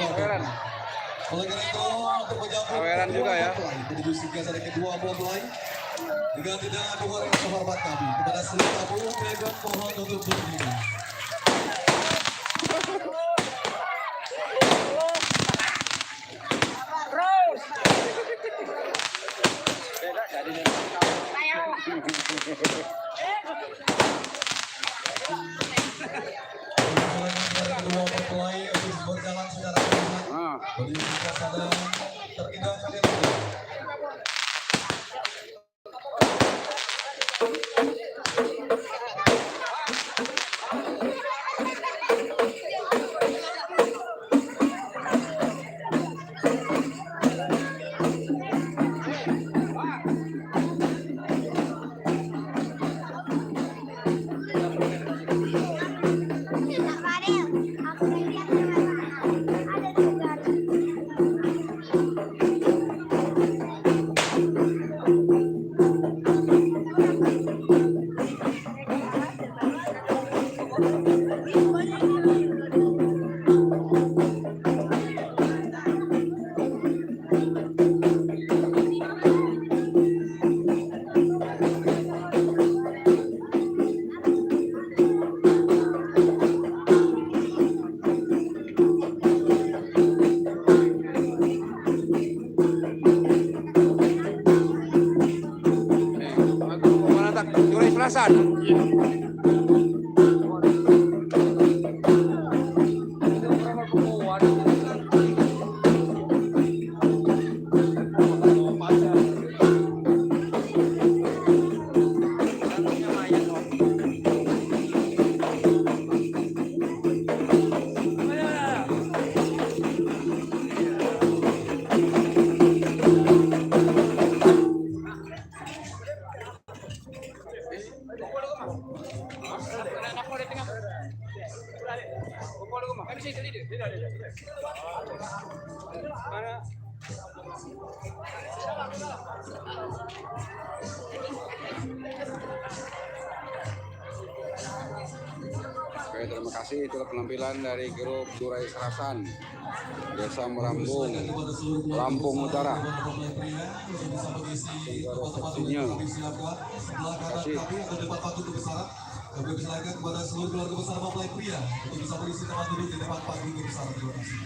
Saweran. Oleh karena itu, untuk menjawab Saweran juga ya. menuju singkatan kedua mulai dengan tidak dukungan yang terhormat kami kepada seluruh tamu pegang pohon untuk berdiri. Kedua mempelai untuk berjalan secara perlahan menuju sana terkidal kalian. Juri Selasan. Oke, terima kasih. Itulah penampilan dari grup Durai Serasan, Desa Merambung, Lampung Utara. Resepsinya. Terima kasih. Kami persilakan kepada seluruh keluarga besar mempelai pria untuk bisa berisi tempat duduk di depan panggung besar. Terima kasih.